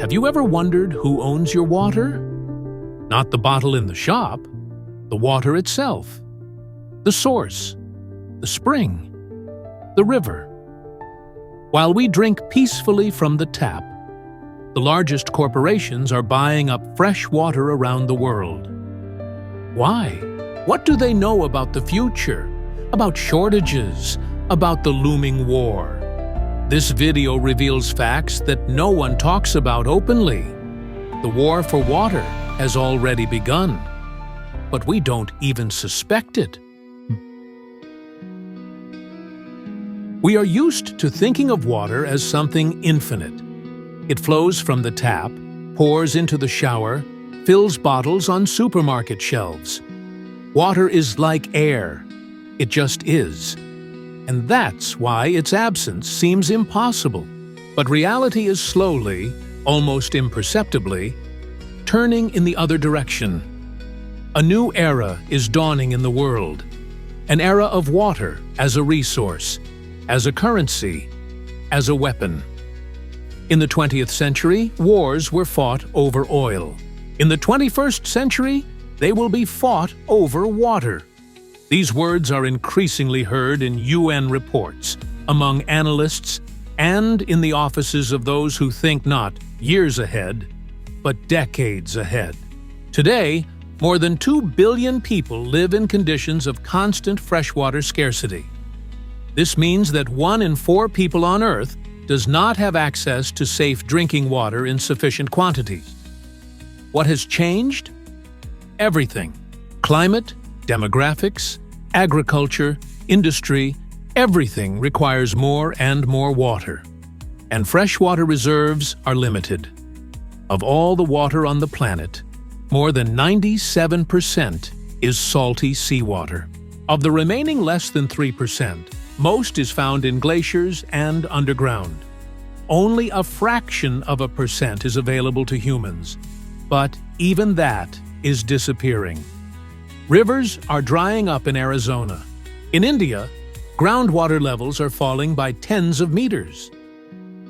Have you ever wondered who owns your water? Not the bottle in the shop, the water itself, the source, the spring, the river. While we drink peacefully from the tap, the largest corporations are buying up fresh water around the world. Why? What do they know about the future, about shortages, about the looming war? This video reveals facts that no one talks about openly. The war for water has already begun, but we don't even suspect it. We are used to thinking of water as something infinite. It flows from the tap, pours into the shower, fills bottles on supermarket shelves. Water is like air. It just is. And that's why its absence seems impossible. But reality is slowly, almost imperceptibly, turning in the other direction. A new era is dawning in the world. An era of water as a resource, as a currency, as a weapon. In the 20th century, wars were fought over oil. In the 21st century, they will be fought over water. These words are increasingly heard in UN reports, among analysts, and in the offices of those who think not years ahead, but decades ahead. Today, more than 2 billion people live in conditions of constant freshwater scarcity. This means that 1 in 4 people on Earth does not have access to safe drinking water in sufficient quantities. What has changed? Everything. Climate, demographics, agriculture, industry, everything requires more and more water. And freshwater reserves are limited. Of all the water on the planet, more than 97% is salty seawater. Of the remaining less than 3%, most is found in glaciers and underground. Only a fraction of a percent is available to humans, but even that is disappearing. Rivers are drying up in Arizona. In India, groundwater levels are falling by tens of meters.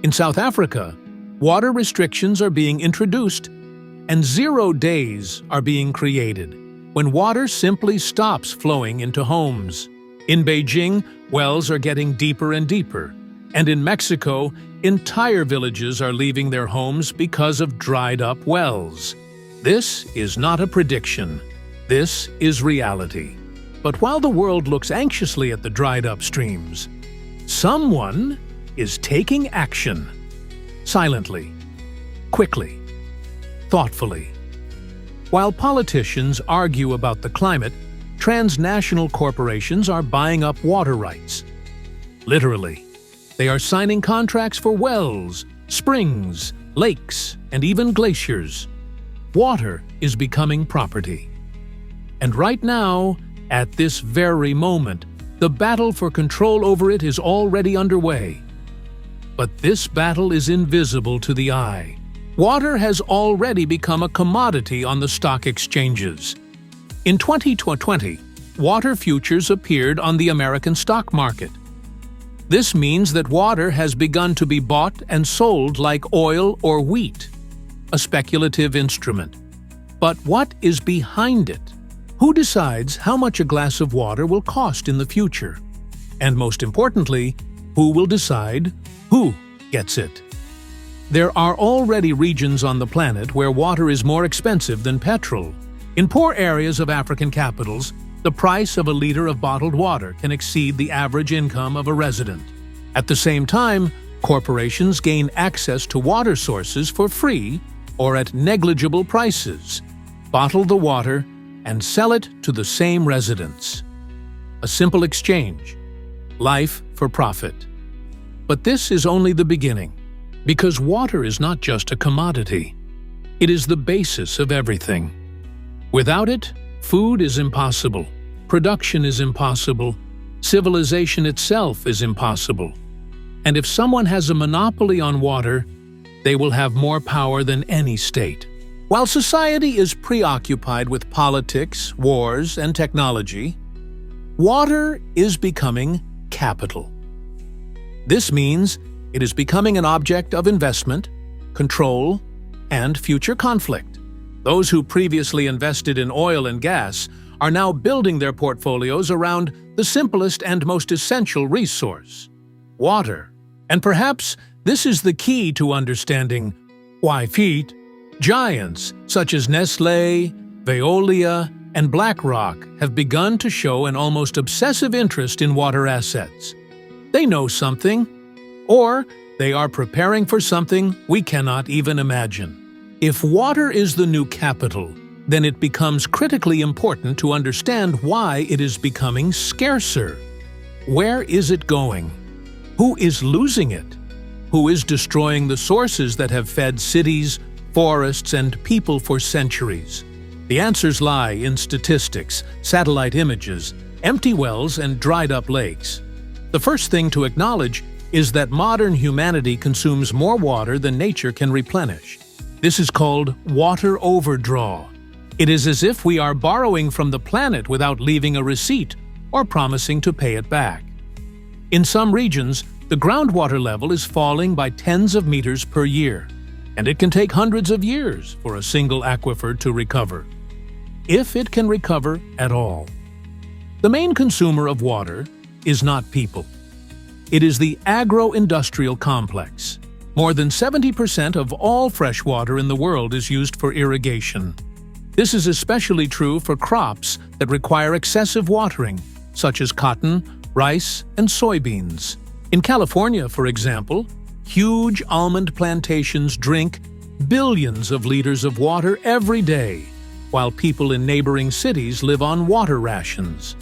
In South Africa, water restrictions are being introduced and 0 days are being created when water simply stops flowing into homes. In Beijing, wells are getting deeper and deeper. And in Mexico, entire villages are leaving their homes because of dried-up wells. This is not a prediction. This is reality. But while the world looks anxiously at the dried-up streams, someone is taking action. Silently, quickly, thoughtfully. While politicians argue about the climate, transnational corporations are buying up water rights. Literally, they are signing contracts for wells, springs, lakes, and even glaciers. Water is becoming property. And right now, at this very moment, the battle for control over it is already underway. But this battle is invisible to the eye. Water has already become a commodity on the stock exchanges. In 2020, water futures appeared on the American stock market. This means that water has begun to be bought and sold like oil or wheat, a speculative instrument. But what is behind it? Who decides how much a glass of water will cost in the future? And most importantly, who will decide who gets it? There are already regions on the planet where water is more expensive than petrol. In poor areas of African capitals, the price of a liter of bottled water can exceed the average income of a resident. At the same time, corporations gain access to water sources for free or at negligible prices, bottle the water, and sell it to the same residents. A simple exchange. Life for profit. But this is only the beginning, because water is not just a commodity. It is the basis of everything. Without it, food is impossible, production is impossible, civilization itself is impossible. And if someone has a monopoly on water, they will have more power than any state. While society is preoccupied with politics, wars, and technology, water is becoming capital. This means It is becoming an object of investment, control, and future conflict. Those who previously invested in oil and gas are now building their portfolios around the simplest and most essential resource: water. And perhaps this is the key to understanding why giants such as Nestlé, Veolia, and BlackRock have begun to show an almost obsessive interest in water assets. They know something, or they are preparing for something we cannot even imagine. If water is the new capital, then it becomes critically important to understand why it is becoming scarcer. Where is it going? Who is losing it? Who is destroying the sources that have fed cities, forests, and people for centuries? The answers lie in statistics, satellite images, empty wells, and dried-up lakes. The first thing to acknowledge is that modern humanity consumes more water than nature can replenish. This is called water overdraw. It is as if we are borrowing from the planet without leaving a receipt or promising to pay it back. In some regions, the groundwater level is falling by tens of meters per year, and it can take hundreds of years for a single aquifer to recover, if it can recover at all. The main consumer of water is not people. It is the agro-industrial complex. More than 70% of all fresh water in the world is used for irrigation. This is especially true for crops that require excessive watering, such as cotton, rice, and soybeans. In California, for example, huge almond plantations drink billions of liters of water every day, while people in neighboring cities live on water rations.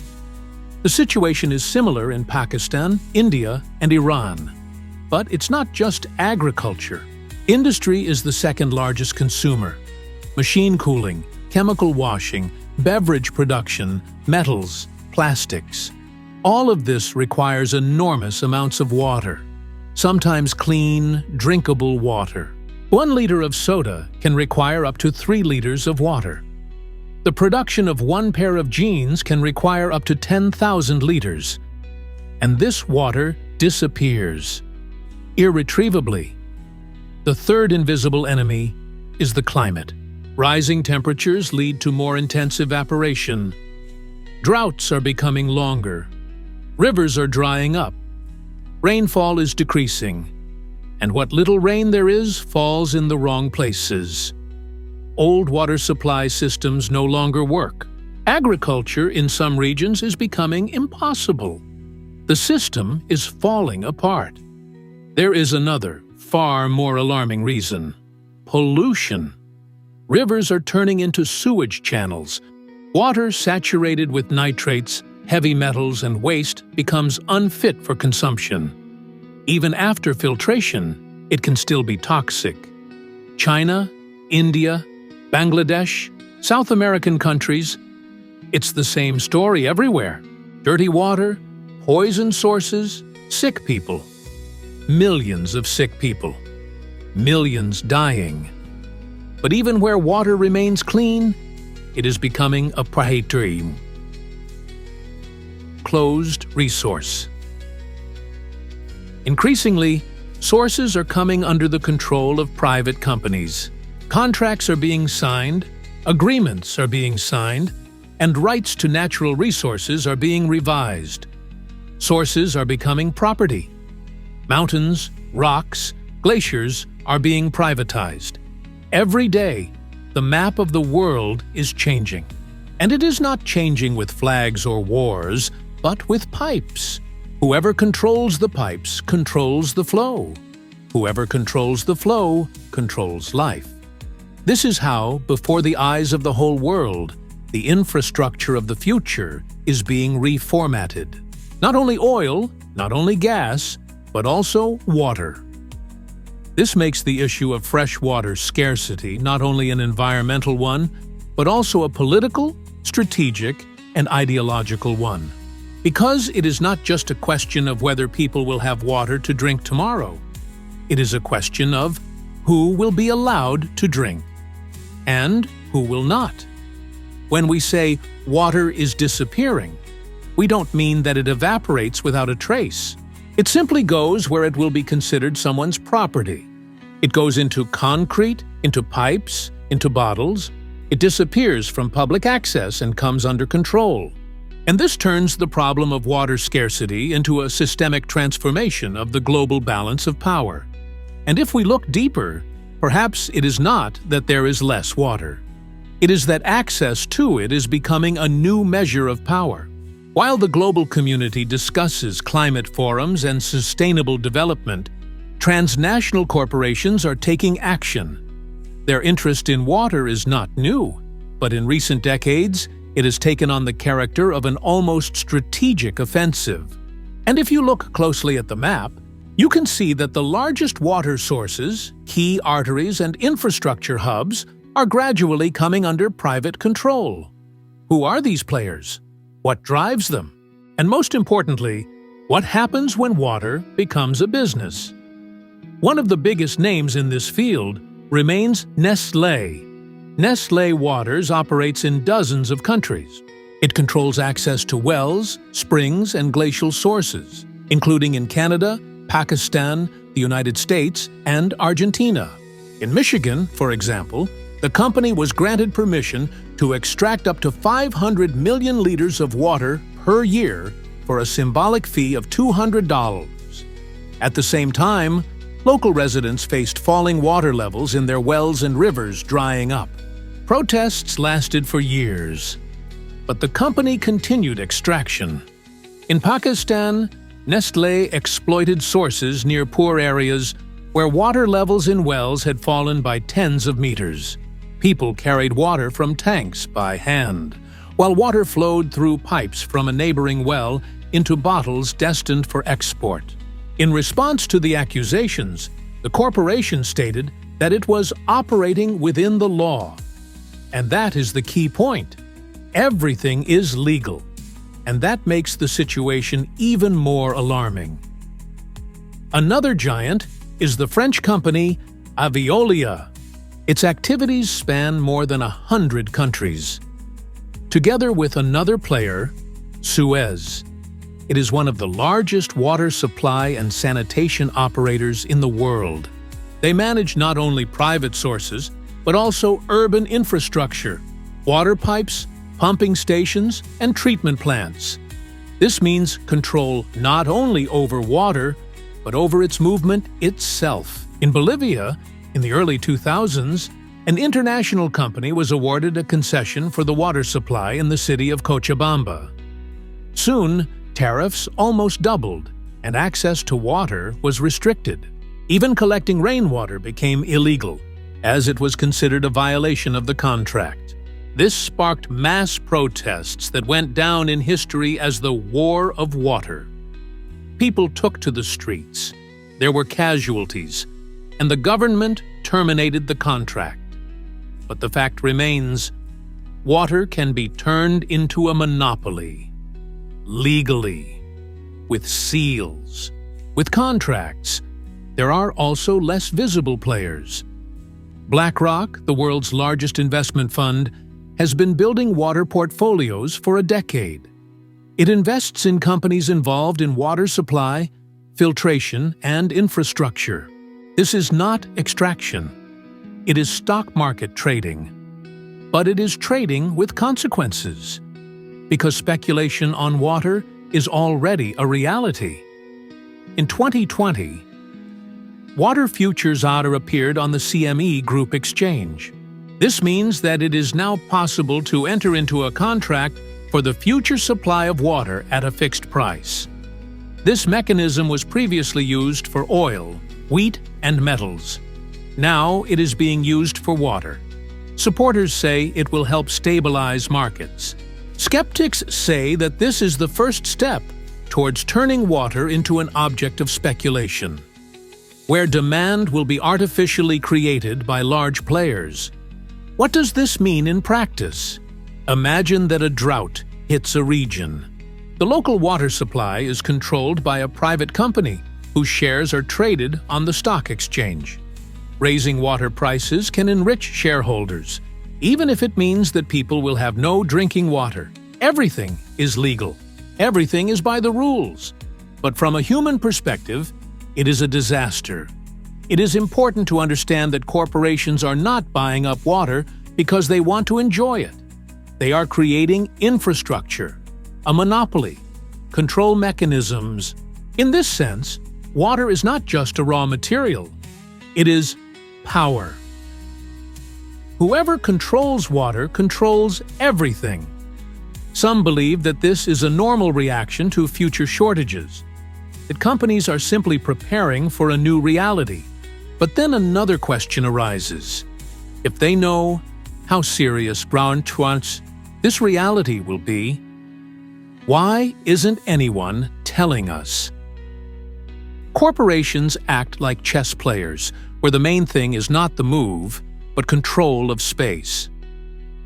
The situation is similar in Pakistan, India, and Iran. But it's not just agriculture. Industry is the second largest consumer. Machine cooling, chemical washing, beverage production, metals, plastics. All of this requires enormous amounts of water, sometimes clean, drinkable water. 1 liter of soda can require up to 3 liters of water. The production of 1 pair of jeans can require up to 10,000 liters. And this water disappears irretrievably. The third invisible enemy is the climate. Rising temperatures lead to more intense evaporation. Droughts are becoming longer. Rivers are drying up. Rainfall is decreasing. And what little rain there is falls in the wrong places. Old water supply systems no longer work. Agriculture in some regions is becoming impossible. The system is falling apart. There is another, far more alarming reason: pollution. Rivers are turning into sewage channels. Water saturated with nitrates, heavy metals, and waste becomes unfit for consumption. Even after filtration, it can still be toxic. China, India, Bangladesh, South American countries, it's the same story everywhere. Dirty water, poison sources, sick people. Millions of sick people. Millions dying. But even where water remains clean, it is becoming a proprietary, closed resource. Increasingly, sources are coming under the control of private companies. Contracts are being signed, agreements are being signed, and rights to natural resources are being revised. Sources are becoming property. Mountains, rocks, glaciers are being privatized. Every day, the map of the world is changing. And it is not changing with flags or wars, but with pipes. Whoever controls the pipes controls the flow. Whoever controls the flow controls life. This is how, before the eyes of the whole world, the infrastructure of the future is being reformatted. Not only oil, not only gas, but also water. This makes the issue of fresh water scarcity not only an environmental one, but also a political, strategic, and ideological one. Because it is not just a question of whether people will have water to drink tomorrow. It is a question of who will be allowed to drink and who will not. When we say water is disappearing, we don't mean that it evaporates without a trace. It simply goes where it will be considered someone's property. It goes into concrete, into pipes, into bottles. It disappears from public access and comes under control. And this turns the problem of water scarcity into a systemic transformation of the global balance of power. And if we look deeper, perhaps it is not that there is less water. It is that access to it is becoming a new measure of power. While the global community discusses climate forums and sustainable development, transnational corporations are taking action. Their interest in water is not new, but in recent decades, it has taken on the character of an almost strategic offensive. And if you look closely at the map, you can see that the largest water sources, key arteries, and infrastructure hubs are gradually coming under private control. Who are these players? What drives them? And most importantly, what happens when water becomes a business? One of the biggest names in this field remains Nestlé. Nestlé Waters operates in dozens of countries. It controls access to wells, springs, and glacial sources, including in Canada, Pakistan, the United States, and Argentina. In Michigan, for example, the company was granted permission to extract up to 500 million liters of water per year for a symbolic fee of $200. At the same time, local residents faced falling water levels in their wells and rivers drying up. Protests lasted for years, but the company continued extraction. In Pakistan, Nestlé exploited sources near poor areas where water levels in wells had fallen by tens of meters. People carried water from tanks by hand, while water flowed through pipes from a neighboring well into bottles destined for export. In response to the accusations, the corporation stated that it was operating within the law. And that is the key point. Everything is legal. And that makes the situation even more alarming. Another giant is the French company Veolia. Its activities span more than 100 countries. Together with another player, Suez, it is one of the largest water supply and sanitation operators in the world. They manage not only private sources, but also urban infrastructure, water pipes, pumping stations, and treatment plants. This means control not only over water, but over its movement itself. In Bolivia, in the early 2000s, an international company was awarded a concession for the water supply in the city of Cochabamba. Soon, tariffs almost doubled, and access to water was restricted. Even collecting rainwater became illegal, as it was considered a violation of the contract. This sparked mass protests that went down in history as the War of Water. People took to the streets. There were casualties, and the government terminated the contract. But the fact remains, water can be turned into a monopoly. Legally. With seals. With contracts. There are also less visible players. BlackRock, the world's largest investment fund, has been building water portfolios for a decade. It invests in companies involved in water supply, filtration, and infrastructure. This is not extraction. It is stock market trading. But it is trading with consequences. Because speculation on water is already a reality. In 2020, water futures order appeared on the CME Group exchange. This means that it is now possible to enter into a contract for the future supply of water at a fixed price. This mechanism was previously used for oil, wheat, and metals. Now it is being used for water. Supporters say it will help stabilize markets. Skeptics say that this is the first step towards turning water into an object of speculation, where demand will be artificially created by large players. What does this mean in practice? Imagine that a drought hits a region. The local water supply is controlled by a private company whose shares are traded on the stock exchange. Raising water prices can enrich shareholders, even if it means that people will have no drinking water. Everything is legal. Everything is by the rules. But from a human perspective, it is a disaster. It is important to understand that corporations are not buying up water because they want to enjoy it. They are creating infrastructure, a monopoly, control mechanisms. In this sense, water is not just a raw material. It is power. Whoever controls water controls everything. Some believe that this is a normal reaction to future shortages, that companies are simply preparing for a new reality. But then another question arises. If they know how serious this reality will be, why isn't anyone telling us? Corporations act like chess players, where the main thing is not the move, but control of space.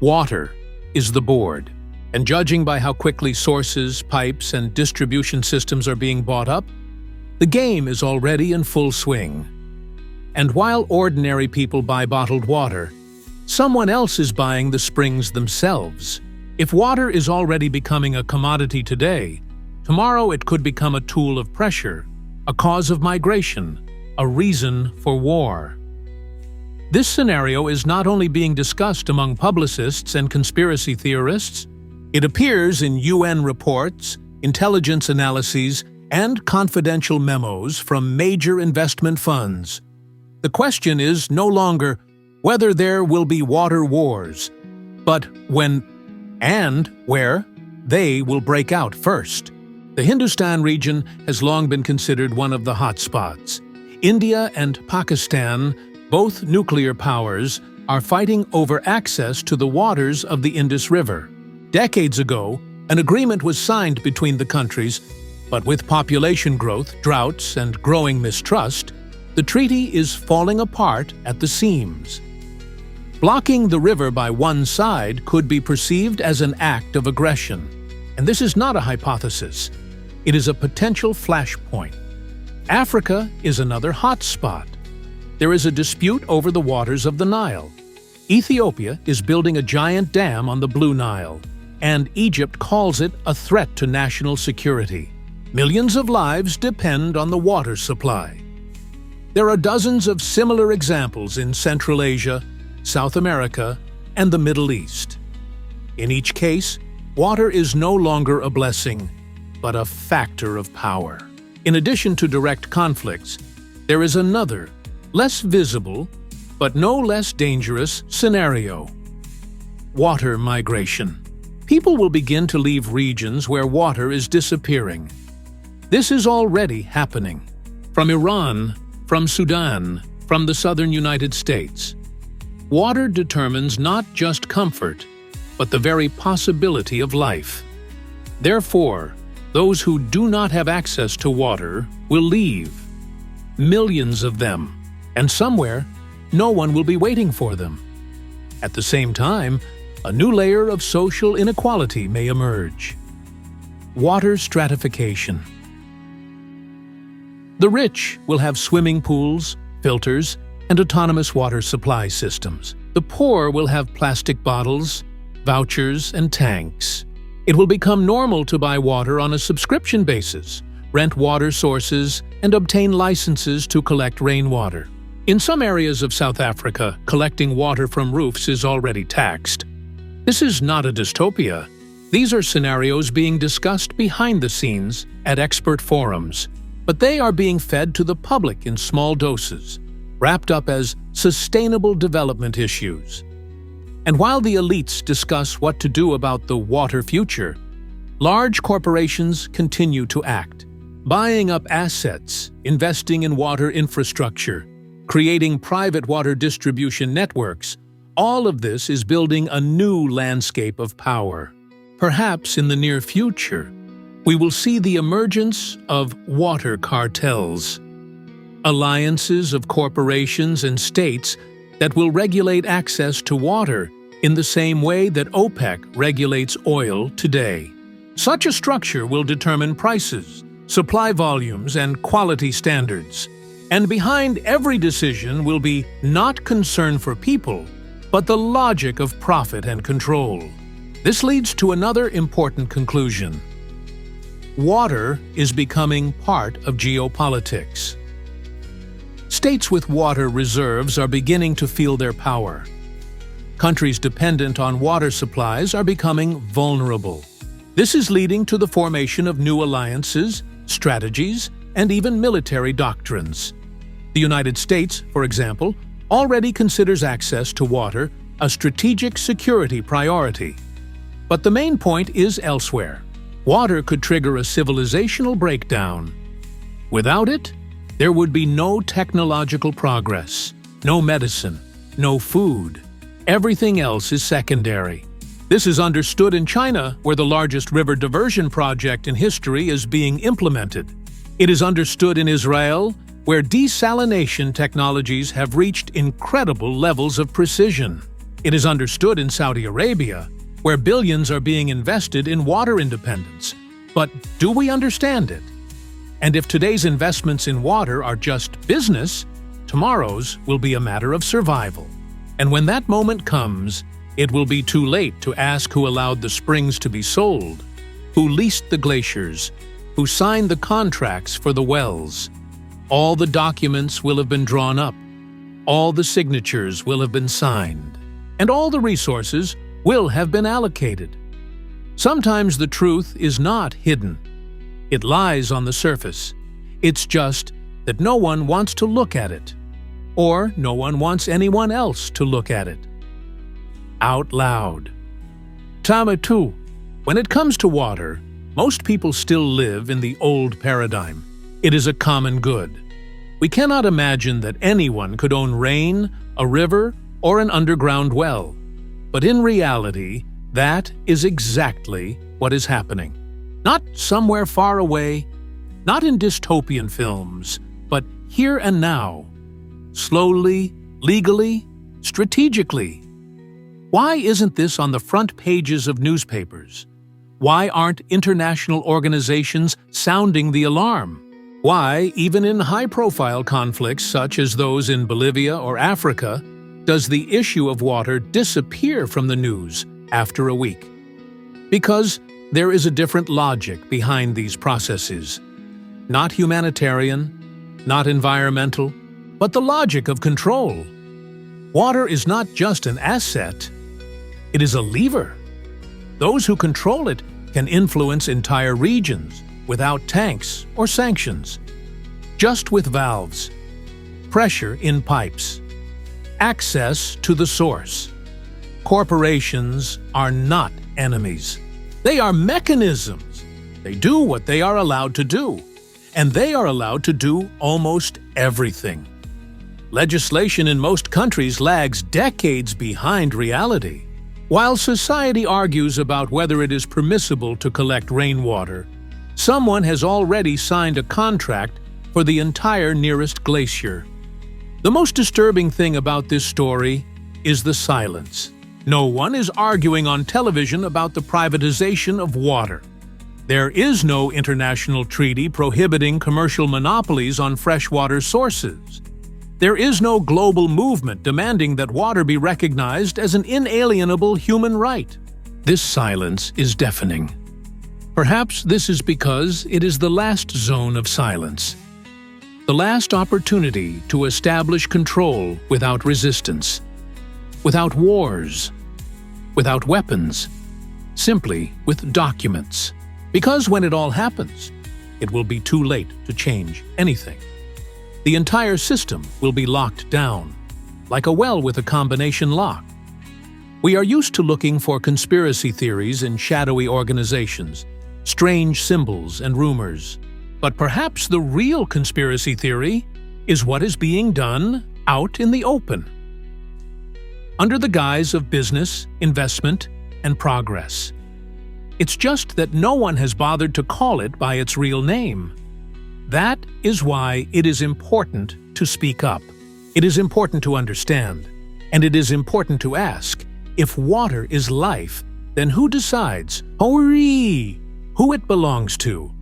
Water is the board, and judging by how quickly sources, pipes, and distribution systems are being bought up, the game is already in full swing. And while ordinary people buy bottled water, someone else is buying the springs themselves. If water is already becoming a commodity today, tomorrow it could become a tool of pressure, a cause of migration, a reason for war. This scenario is not only being discussed among publicists and conspiracy theorists, it appears in UN reports, intelligence analyses, and confidential memos from major investment funds. The question is no longer whether there will be water wars, but when and where they will break out first. The Hindustan region has long been considered one of the hotspots. India and Pakistan, both nuclear powers, are fighting over access to the waters of the Indus River. Decades ago, an agreement was signed between the countries, but with population growth, droughts, and growing mistrust, the treaty is falling apart at the seams. Blocking the river by one side could be perceived as an act of aggression, and this is not a hypothesis. It is a potential flashpoint. Africa is another hot spot. There is a dispute over the waters of the Nile. Ethiopia is building a giant dam on the Blue Nile, and Egypt calls it a threat to national security. Millions of lives depend on the water supply. There are dozens of similar examples in Central Asia, South America, and the Middle East. In each case, water is no longer a blessing, but a factor of power. In addition to direct conflicts, there is another, less visible, but no less dangerous scenario: water migration. People will begin to leave regions where water is disappearing. This is already happening. From Iran, from Sudan, from the southern United States. Water determines not just comfort, but the very possibility of life. Therefore, those who do not have access to water will leave. Millions of them, and somewhere, no one will be waiting for them. At the same time, a new layer of social inequality may emerge. Water stratification. The rich will have swimming pools, filters, and autonomous water supply systems. The poor will have plastic bottles, vouchers, and tanks. It will become normal to buy water on a subscription basis, rent water sources, and obtain licenses to collect rainwater. In some areas of South Africa, collecting water from roofs is already taxed. This is not a dystopia. These are scenarios being discussed behind the scenes at expert forums, but they are being fed to the public in small doses, wrapped up as sustainable development issues. And while the elites discuss what to do about the water future, large corporations continue to act, buying up assets, investing in water infrastructure, creating private water distribution networks. All of this is building a new landscape of power. Perhaps in the near future, we will see the emergence of water cartels, alliances of corporations and states that will regulate access to water in the same way that OPEC regulates oil today. Such a structure will determine prices, supply volumes, and quality standards. And behind every decision will be not concern for people, but the logic of profit and control. This leads to another important conclusion. Water is becoming part of geopolitics. States with water reserves are beginning to feel their power. Countries dependent on water supplies are becoming vulnerable. This is leading to the formation of new alliances, strategies, and even military doctrines. The United States, for example, already considers access to water a strategic security priority. But the main point is elsewhere. Water could trigger a civilizational breakdown. Without it, there would be no technological progress, no medicine, no food. Everything else is secondary. This is understood in China, where the largest river diversion project in history is being implemented. It is understood in Israel, where desalination technologies have reached incredible levels of precision. It is understood in Saudi Arabia, where billions are being invested in water independence. But do we understand it? And if today's investments in water are just business, tomorrow's will be a matter of survival. And when that moment comes, it will be too late to ask who allowed the springs to be sold, who leased the glaciers, who signed the contracts for the wells. All the documents will have been drawn up, all the signatures will have been signed, and all the resources will have been allocated. Sometimes the truth is not hidden. It lies on the surface. It's just that no one wants to look at it, or no one wants anyone else to look at it. Out loud. Tama tu. When it comes to water, most people still live in the old paradigm. It is a common good. We cannot imagine that anyone could own rain, a river, or an underground well. But in reality, that is exactly what is happening. Not somewhere far away, not in dystopian films, but here and now. Slowly, legally, strategically. Why isn't this on the front pages of newspapers? Why aren't international organizations sounding the alarm? Why, even in high-profile conflicts such as those in Bolivia or Africa, does the issue of water disappear from the news after a week? Because there is a different logic behind these processes. Not humanitarian, not environmental, but the logic of control. Water is not just an asset, it is a lever. Those who control it can influence entire regions without tanks or sanctions, just with valves, pressure in pipes, access to the source. Corporations are not enemies. They are mechanisms. They do what they are allowed to do, and they are allowed to do almost everything. Legislation in most countries lags decades behind reality. While society argues about whether it is permissible to collect rainwater, someone has already signed a contract for the entire nearest glacier. The most disturbing thing about this story is the silence. No one is arguing on television about the privatization of water. There is no international treaty prohibiting commercial monopolies on freshwater sources. There is no global movement demanding that water be recognized as an inalienable human right. This silence is deafening. Perhaps this is because it is the last zone of silence. The last opportunity to establish control without resistance, without wars, without weapons, simply with documents. Because when it all happens, it will be too late to change anything. The entire system will be locked down, like a well with a combination lock. We are used to looking for conspiracy theories in shadowy organizations, strange symbols and rumors. But perhaps the real conspiracy theory is what is being done out in the open, under the guise of business, investment, and progress. It's just that no one has bothered to call it by its real name. That is why it is important to speak up. It is important to understand. And it is important to ask, if water is life, then who decides, who it belongs to?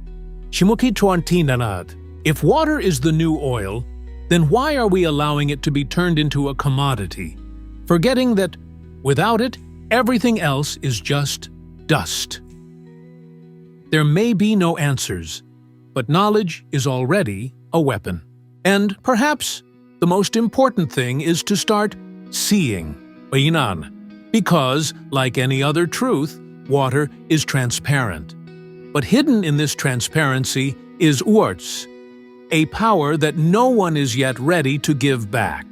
If water is the new oil, then why are we allowing it to be turned into a commodity, forgetting that without it, everything else is just dust? There may be no answers, but knowledge is already a weapon. And perhaps the most important thing is to start seeing, because, like any other truth, water is transparent. But hidden in this transparency is a power that no one is yet ready to give back.